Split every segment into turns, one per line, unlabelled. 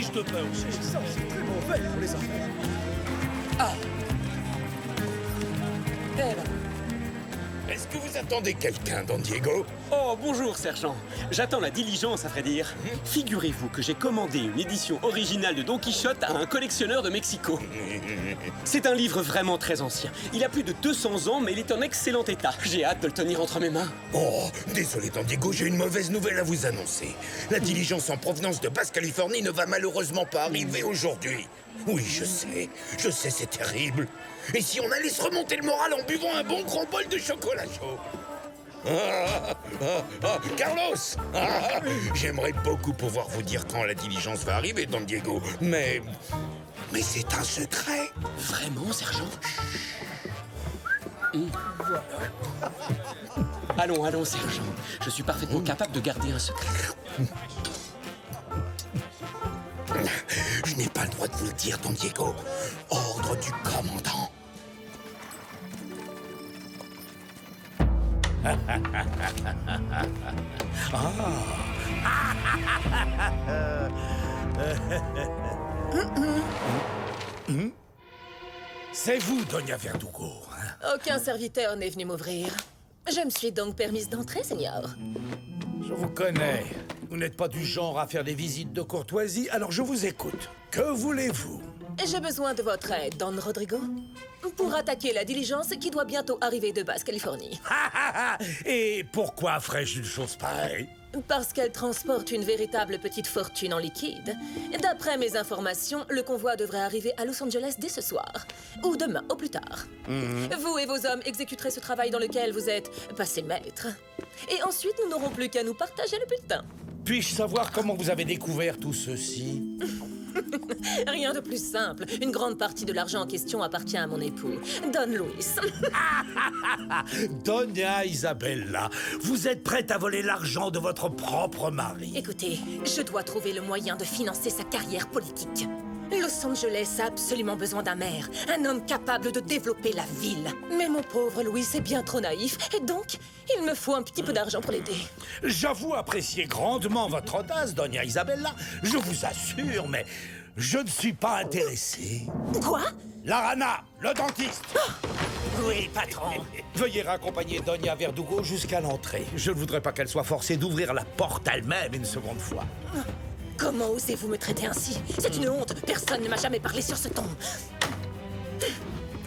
fiche de pain aussi.
Ça, c'est très mauvais pour les affaires.
Ah. Eh ben.
Est-ce que vous attendez quelqu'un, Don Diego?
Oh, bonjour, sergent. J'attends la diligence, à vrai dire. Figurez-vous que j'ai commandé une édition originale de Don Quichotte à un collectionneur de Mexico. C'est un livre vraiment très ancien. Il a plus de 200 ans, mais il est en excellent état. J'ai hâte de le tenir entre mes mains.
Oh, désolé, Don Diego, j'ai une mauvaise nouvelle à vous annoncer. La diligence en provenance de Basse-Californie ne va malheureusement pas arriver aujourd'hui. Oui, je sais, c'est terrible. Et si on allait se remonter le moral en buvant un bon gros bol de chocolat chaud? Carlos! J'aimerais beaucoup pouvoir vous dire quand la diligence va arriver, Don Diego, mais c'est un secret.
Vraiment, sergent? Allons, sergent. Je suis parfaitement capable de garder un secret.
Je n'ai pas le droit de vous le dire, Don Diego. Ordre du commandant.
C'est vous, Doña Verdugo.
Aucun serviteur n'est venu m'ouvrir. Je me suis donc permise d'entrer, Seigneur.
Je vous connais. Vous n'êtes pas du genre à faire des visites de courtoisie, alors je vous écoute. Que voulez-vous?
J'ai besoin de votre aide, Don Rodrigo, pour attaquer la diligence qui doit bientôt arriver de Basse-Californie.
Et pourquoi ferais-je une chose pareille?
Parce qu'elle transporte une véritable petite fortune en liquide. D'après mes informations, le convoi devrait arriver à Los Angeles dès ce soir. Ou demain, au plus tard. Vous et vos hommes exécuterez ce travail dans lequel vous êtes passé maître. Et ensuite, nous n'aurons plus qu'à nous partager le butin.
Puis-je savoir comment vous avez découvert tout ceci?
Rien de plus simple. Une grande partie de l'argent en question appartient à mon époux, Don Luis.
Doña Isabella, vous êtes prête à voler l'argent de votre propre mari.
Écoutez, je dois trouver le moyen de financer sa carrière politique. Los Angeles a absolument besoin d'un maire, un homme capable de développer la ville. Mais mon pauvre Louis est bien trop naïf, et donc, il me faut un petit peu d'argent pour l'aider.
J'avoue apprécier grandement votre audace, Doña Isabella. Je vous assure, mais je ne suis pas intéressé.
Quoi?
La rana, le dentiste.
Oui, patron.
Veuillez raccompagner Doña Verdugo jusqu'à l'entrée. Je ne voudrais pas qu'elle soit forcée d'ouvrir la porte elle-même une seconde fois.
Comment osez-vous me traiter ainsi? C'est une honte. Personne ne m'a jamais parlé sur ce ton.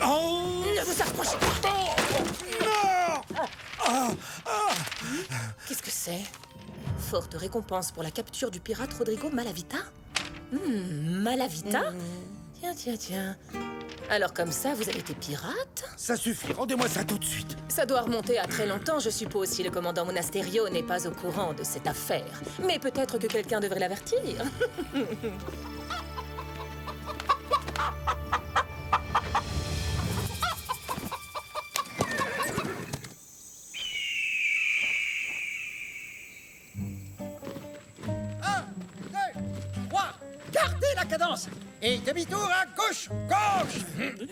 Oh!
Ne vous approchez pas.
Non!
Qu'est-ce que c'est? Forte récompense pour la capture du pirate Rodrigo Malavita? Malavita? Tiens. Alors comme ça, vous avez été pirate?
Ça suffit, rendez-moi ça tout de suite.
Ça doit remonter à très longtemps, je suppose, si le commandant Monasterio n'est pas au courant de cette affaire. Mais peut-être que quelqu'un devrait l'avertir.
Gardez la cadence. Et demi-tour à gauche. Gauche.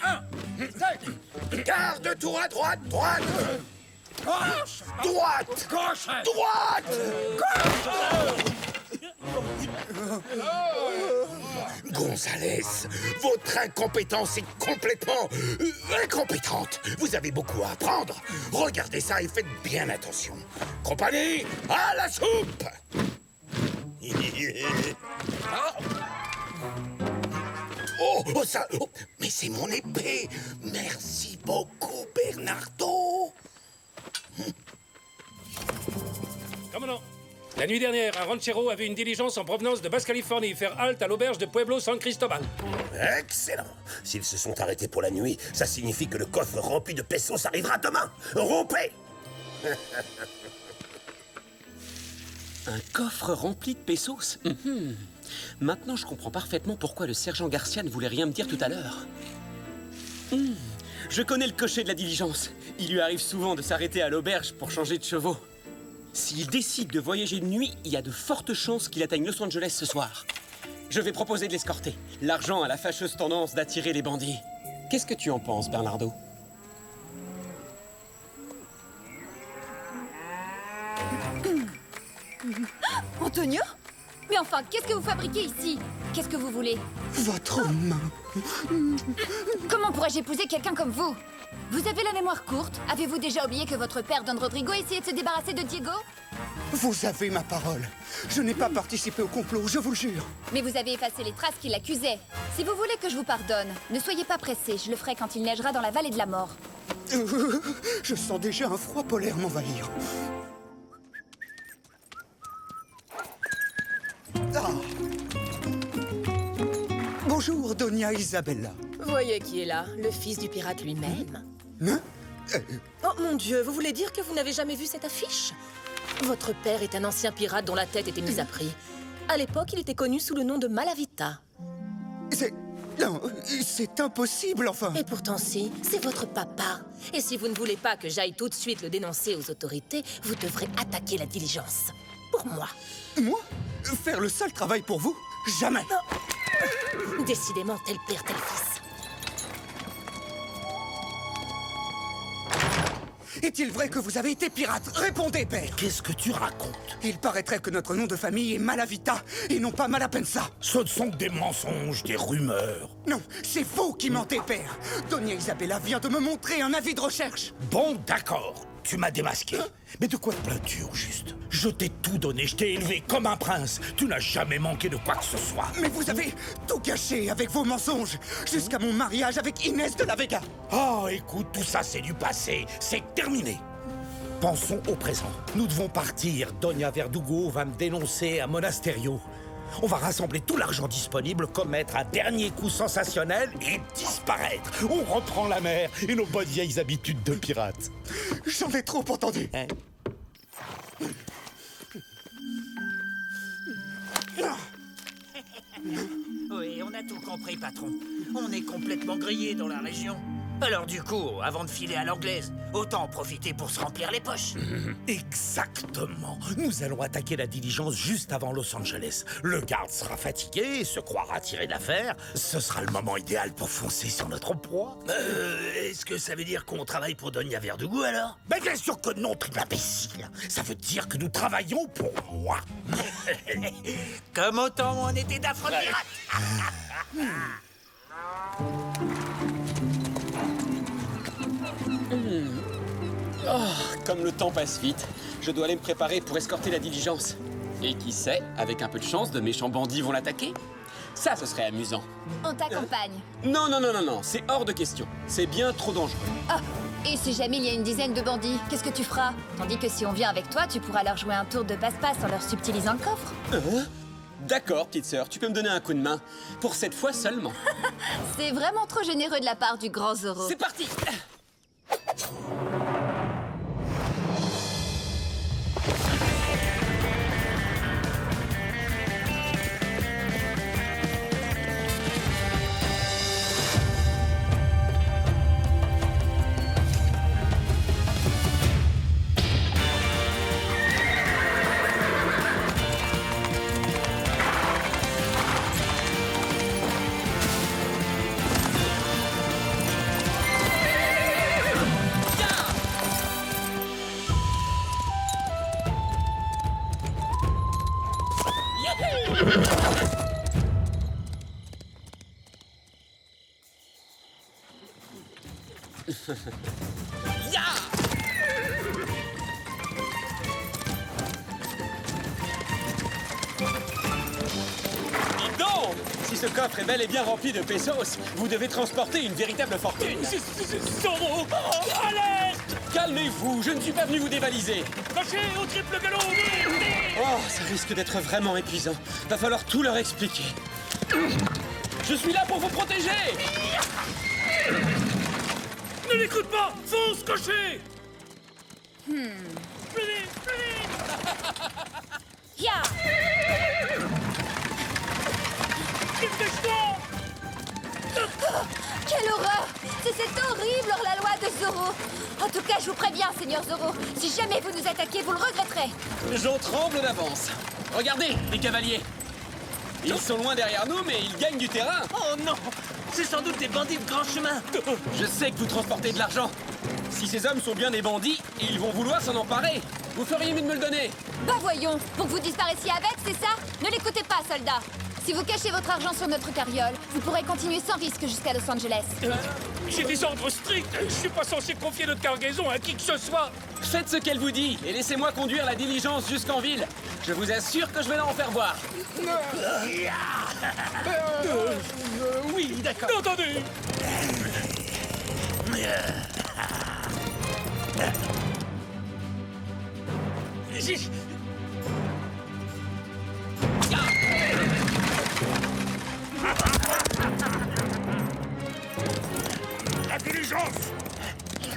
1, 2,
Garde tour à droite, droite,
gauche.
droite,
Gauche.
droite. Gonzalez, votre incompétence est complètement incompétente. Vous avez beaucoup à apprendre. Regardez ça et faites bien attention. Compagnie, à la soupe. Mais c'est mon épée. Merci beaucoup, Bernardo.
Commandant, la nuit dernière, un ranchero a vu une diligence en provenance de Basse-Californie faire halte à l'auberge de Pueblo San Cristobal.
Excellent. S'ils se sont arrêtés pour la nuit, ça signifie que le coffre rempli de pesos arrivera demain. Rompez.
Un coffre rempli de pesos? Maintenant, je comprends parfaitement pourquoi le sergent Garcia ne voulait rien me dire tout à l'heure. Je connais le cocher de la diligence. Il lui arrive souvent de s'arrêter à l'auberge pour changer de chevaux. S'il décide de voyager de nuit, il y a de fortes chances qu'il atteigne Los Angeles ce soir. Je vais proposer de l'escorter. L'argent a la fâcheuse tendance d'attirer les bandits. Qu'est-ce que tu en penses, Bernardo?
Antonio? Mais enfin, qu'est-ce que vous fabriquez ici? Qu'est-ce que vous voulez?
Votre main.
Comment pourrais-je épouser quelqu'un comme vous? Vous avez la mémoire courte? Avez-vous déjà oublié que votre père, Don Rodrigo, essayait de se débarrasser de Diego?
Vous avez ma parole. Je n'ai pas participé au complot, je vous le jure.
Mais vous avez effacé les traces qui l'accusaient. Si vous voulez que je vous pardonne, ne soyez pas pressé, je le ferai quand il neigera dans la vallée de la mort.
Je sens déjà un froid polaire m'envahir. Ah. Bonjour, Doña Isabella.
Voyez qui est là, le fils du pirate lui-même.
Hein?
Oh mon Dieu, vous voulez dire que vous n'avez jamais vu cette affiche? Votre père est un ancien pirate dont la tête était mise à prix. À l'époque, il était connu sous le nom de Malavita.
Non, c'est impossible, enfin.
Et pourtant si, c'est votre papa. Et si vous ne voulez pas que j'aille tout de suite le dénoncer aux autorités, vous devrez attaquer la diligence. Pour moi.
Moi? Faire le sale travail pour vous? Jamais.
Non. Décidément, tel père, tel fils.
Est-il vrai que vous avez été pirate? Répondez, père.
Qu'est-ce que tu racontes?
Il paraîtrait que notre nom de famille est Malavita et non pas Malapensa.
Ce ne sont que des mensonges, des rumeurs.
Non, c'est vous qui mentez, père. Doña Isabella vient de me montrer un avis de recherche.
Bon, d'accord. Tu m'as démasqué. Mais de quoi te plains-tu, au juste? Je t'ai tout donné, je t'ai élevé comme un prince. Tu n'as jamais manqué de quoi que ce soit.
Mais vous avez tout gâché avec vos mensonges, jusqu'à mon mariage avec Inès de la Vega.
Oh, écoute, tout ça c'est du passé. C'est terminé. Pensons au présent. Nous devons partir. Doña Verdugo va me dénoncer à Monasterio. On va rassembler tout l'argent disponible, commettre un dernier coup sensationnel et disparaître. On reprend la mer et nos bonnes vieilles habitudes de pirates.
J'en ai trop entendu.
Hein?
Oui, on a tout compris, patron. On est complètement grillé dans la région. Alors du coup, avant de filer à l'anglaise, autant en profiter pour se remplir les poches.
Exactement. Nous allons attaquer la diligence juste avant Los Angeles. Le garde sera fatigué, se croira tiré d'affaire. Ce sera le moment idéal pour foncer sur notre proie.
Est-ce que ça veut dire qu'on travaille pour Doña Verdugo alors?
Mais bien sûr que non, triple imbécile. Ça veut dire que nous travaillons pour moi.
Comme au temps où on était d'affreux pirates.
Comme le temps passe vite, je dois aller me préparer pour escorter la diligence. Et qui sait, avec un peu de chance, de méchants bandits vont l'attaquer. Ça, ce serait amusant.
On t'accompagne.
Non, non, non, non, non, c'est hors de question. C'est bien trop dangereux.
Ah, et si jamais il y a une dizaine de bandits, qu'est-ce que tu feras? Tandis que si on vient avec toi, tu pourras leur jouer un tour de passe-passe en leur subtilisant le coffre.
D'accord, petite sœur, tu peux me donner un coup de main. Pour cette fois seulement.
C'est vraiment trop généreux de la part du grand Zorro.
C'est parti! Dis donc! Si ce coffre est bel et bien rempli de pesos, vous devez transporter une véritable fortune.
Zorro! Oh, alerte!
Calmez-vous, je ne suis pas venu vous dévaliser.
Lâchez au triple galop!
Oh, ça risque d'être vraiment épuisant. Va falloir tout leur expliquer. Je suis là pour vous protéger!
Ne l'écoute pas! Fonce, cocher! Plus vite, plus vite!
Ya!
Dépêche-toi!
Quelle horreur! C'est horrible hors-la-loi de Zorro! En tout cas, je vous préviens, Seigneur Zorro, si jamais vous nous attaquez, vous le regretterez!
J'en tremble d'avance. Regardez, les cavaliers. Ils sont loin derrière nous, mais ils gagnent du terrain.
Oh non! C'est sans doute des bandits de grand chemin.
Je sais que vous transportez de l'argent. Si ces hommes sont bien des bandits, ils vont vouloir s'en emparer. Vous feriez mieux de me le donner.
Bah voyons, pour que vous disparaissiez avec, c'est ça? Ne l'écoutez pas, soldat. Si vous cachez votre argent sur notre carriole, vous pourrez continuer sans risque jusqu'à Los Angeles.
J'ai des ordres stricts. Je suis pas censé confier notre cargaison à qui que ce soit.
Faites ce qu'elle vous dit et laissez-moi conduire la diligence jusqu'en ville. Je vous assure que je vais la en faire voir.
Oui, d'accord.
Entendu.
La diligence!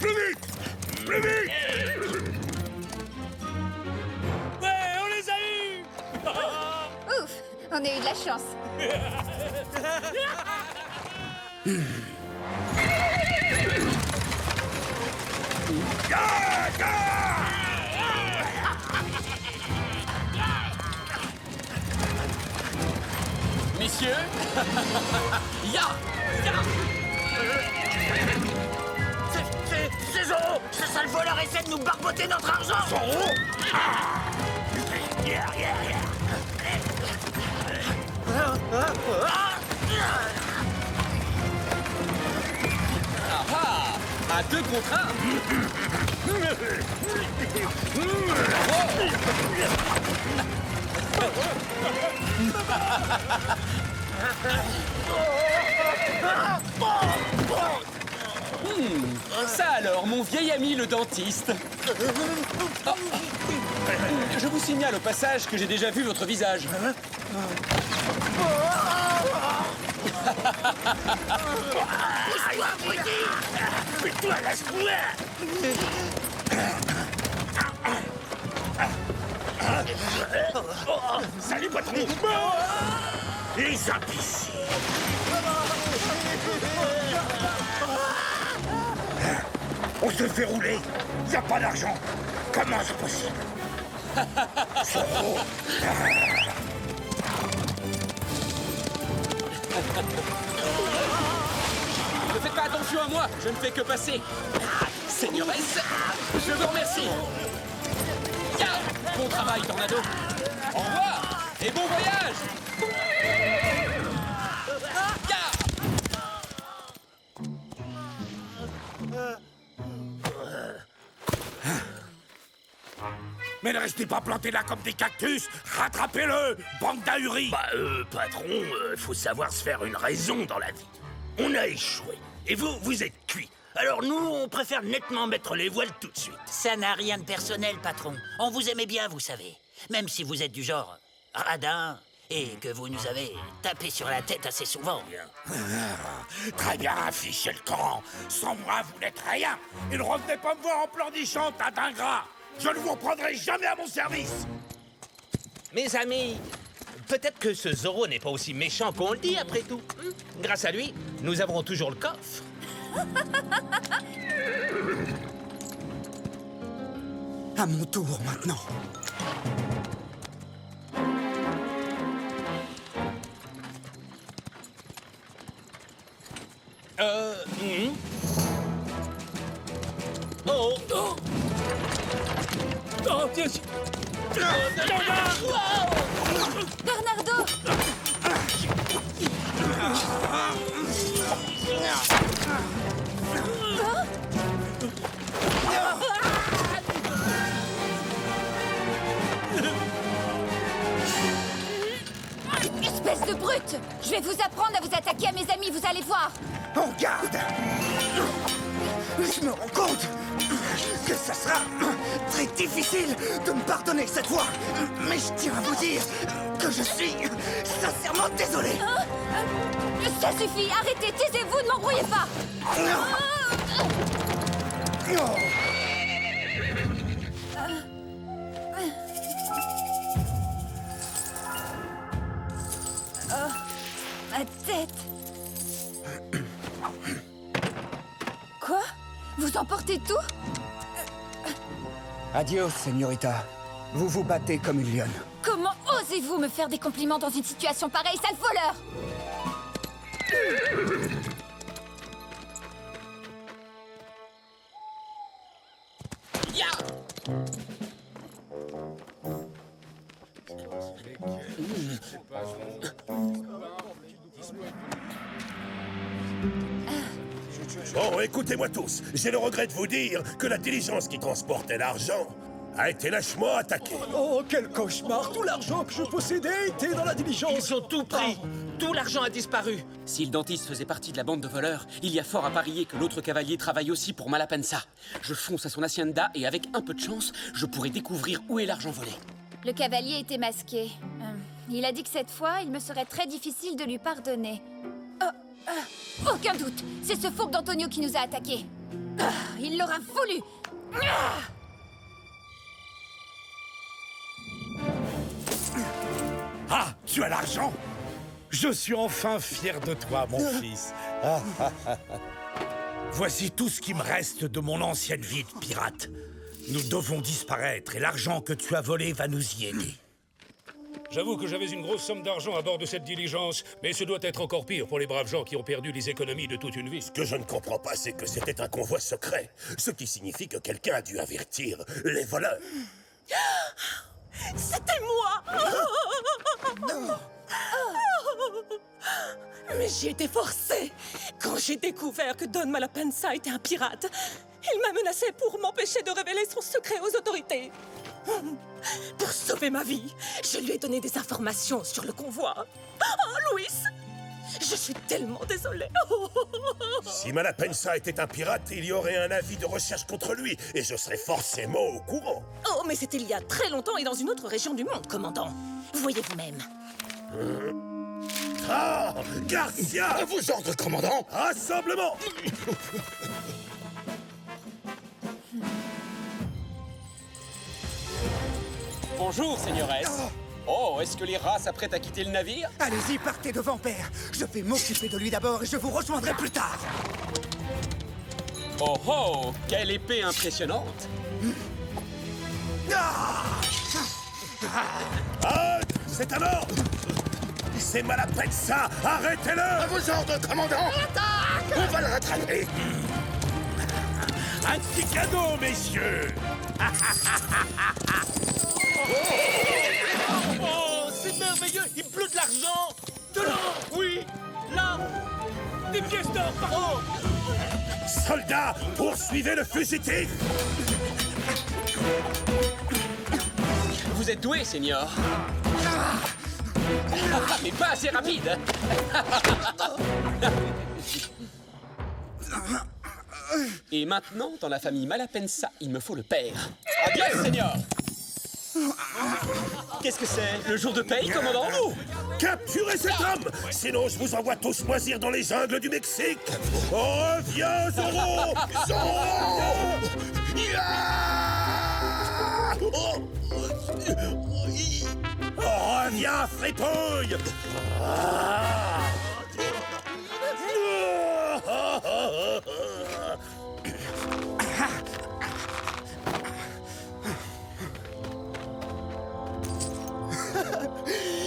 Plus vite! Plus vite!
Ouais, on les a eus.
Ouf, on a eu de la chance.
Messieurs, ya, ya.
C'est Zorro! Ce sale voleur essaie de nous barboter notre argent!
Zorro!
À 2 contre 1. Ça alors, mon vieil ami le dentiste. Oh. Je vous signale au passage que j'ai déjà vu votre visage.
Fais-toi la Salut, patron! Les imbéciles! On se fait rouler! Y a pas d'argent! Comment c'est possible? Zorro!
Ne faites pas attention à moi, je ne fais que passer. Seigneuresse, je vous remercie. Ya, bon travail, Tornado. Au revoir et bon voyage. Ya.
Mais ne restez pas plantés là comme des cactus! Rattrapez-le, bande d'ahuris!
Patron, faut savoir se faire une raison dans la vie. On a échoué. Et vous, vous êtes cuits. Alors nous, on préfère nettement mettre les voiles tout de suite.
Ça n'a rien de personnel, patron. On vous aimait bien, vous savez. Même si vous êtes du genre radin et que vous nous avez tapé sur la tête assez souvent.
Très bien, fichez le camp. Sans moi, vous n'êtes rien. Et ne revenez pas me voir en pleurnichant, tas d'ingrats. Je ne vous reprendrai jamais à mon service.
Mes amis, peut-être que ce Zorro n'est pas aussi méchant qu'on le dit, après tout. Grâce à lui, nous avons toujours le coffre.
À mon tour maintenant.
Oh,
Oh, tiens.
Bernardo! Espèce de brute! Je vais vous apprendre à vous attaquer à mes amis, vous allez voir!
En garde! Je me rends compte que ça sera très difficile de me pardonner cette fois. Mais je tiens à vous dire que je suis sincèrement désolé.
Ça suffit, arrêtez, taisez-vous, ne m'embrouillez pas! Ma tête! Quoi? Vous emportez tout?
Adios, señorita. Vous vous battez comme une lionne.
Comment osez-vous me faire des compliments dans une situation pareille, sale voleur?
Ya!
Bon, écoutez-moi tous. J'ai le regret de vous dire que la diligence qui transportait l'argent a été lâchement attaquée.
Oh, quel cauchemar! Tout l'argent que je possédais était dans la diligence!
Ils ont tout pris. Tout l'argent a disparu.
Si le dentiste faisait partie de la bande de voleurs, il y a fort à parier que l'autre cavalier travaille aussi pour Malapensa. Je fonce à son hacienda et avec un peu de chance, je pourrai découvrir où est l'argent volé.
Le cavalier était masqué. Il a dit que cette fois, il me serait très difficile de lui pardonner. Aucun doute, c'est ce fourbe d'Antonio qui nous a attaqués. Il l'aura voulu.
Ah, tu as l'argent? Je suis enfin fier de toi, mon fils. Voici tout ce qui me reste de mon ancienne vie de pirate. Nous devons disparaître et l'argent que tu as volé va nous y aider.
J'avoue que j'avais une grosse somme d'argent à bord de cette diligence, mais ce doit être encore pire pour les braves gens qui ont perdu les économies de toute une vie.
Ce que je ne comprends pas, c'est que c'était un convoi secret. Ce qui signifie que quelqu'un a dû avertir les voleurs.
C'était moi! Mais j'y étais forcée. Quand j'ai découvert que Don Malapensa était un pirate, il m'a menacé pour m'empêcher de révéler son secret aux autorités. Pour sauver ma vie, je lui ai donné des informations sur le convoi. Oh, Louis! Je suis tellement désolée.
Si Malapensa était un pirate, il y aurait un avis de recherche contre lui, et je serais forcément au courant.
Oh, mais c'était il y a très longtemps et dans une autre région du monde, commandant. Voyez vous-même.
Ah, Garcia! À vos ordres, commandant! Rassemblement!
Bonjour, seigneuresse. Oh, est-ce que les rats s'apprêtent à quitter le navire?
Allez-y, partez devant, père. Je vais m'occuper de lui d'abord et je vous rejoindrai plus tard.
Oh oh, quelle épée impressionnante!
Ah, c'est un ordre! C'est Malapensa! Arrêtez-le! À vos ordres, commandant! On va le rattraper! Un petit cadeau, messieurs!
Oh, c'est merveilleux. Il pleut de l'argent. De l'or. Oui. Là. Des pièces d'or, pardon.
Soldats, poursuivez le fugitif!
Vous êtes doué, seigneur. Mais pas assez rapide. Et maintenant, dans la famille Malapensa, il me faut le père. À bien, seigneur. Qu'est-ce que c'est? Le jour de paye, commandant?
Capturez cet homme! Sinon, je vous envoie tous moisir dans les jungles du Mexique! Reviens, Zorro! Zorro! Ya! Reviens, fripouille!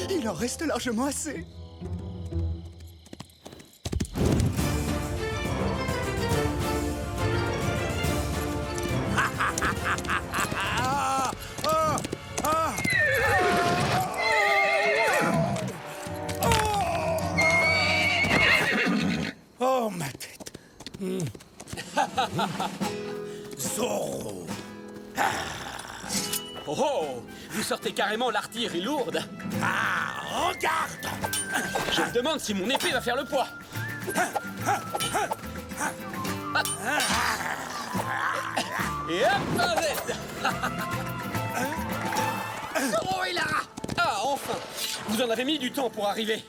Il en reste largement assez.
Oh, ma tête. Zorro.
Oh oh, vous sortez carrément l'artillerie lourde.
Ah, regarde.
Je me demande si mon épée va faire le poids. Et hop, un Z. Oh, il a... Ah, enfin. Vous en avez mis du temps pour arriver.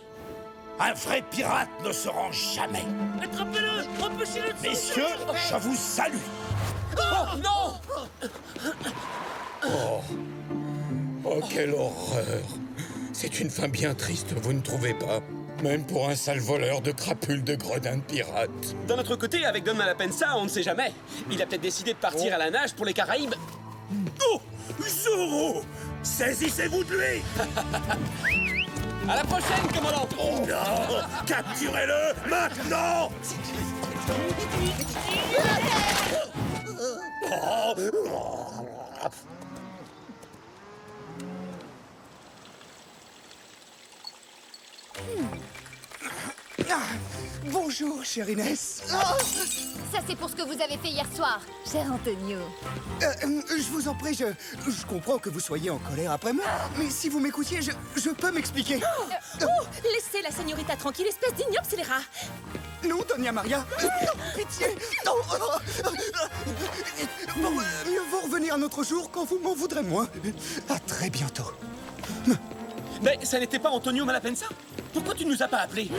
Un vrai pirate ne se rend jamais.
Attrapez-le. Empêchez-le de
Messieurs, je vous salue.
Oh, non.
Oh, quelle horreur! C'est une fin bien triste, vous ne trouvez pas? Même pour un sale voleur de crapules de gredins de pirates.
D'un autre côté, avec Don Malapensa, on ne sait jamais. Il a peut-être décidé de partir à la nage pour les Caraïbes.
Oh! Zorro! Saisissez-vous de lui!
À la prochaine, commandant.
Oh non! Capturez-le maintenant!
Bonjour, chère Inès. Ah,
Ça, c'est pour ce que vous avez fait hier soir, cher Antonio.
je vous en prie, je comprends que vous soyez en colère après moi, mais si vous m'écoutiez, je peux m'expliquer.
Laissez la señorita tranquille, espèce d'ignoble scélérat.
Non, Doña Maria. Non, pitié. Non. Bon, mieux vaut revenir un autre jour quand vous m'en voudrez moins. À très bientôt.
Mais ça n'était pas Antonio Malapensa? Pourquoi tu ne nous as pas appelés?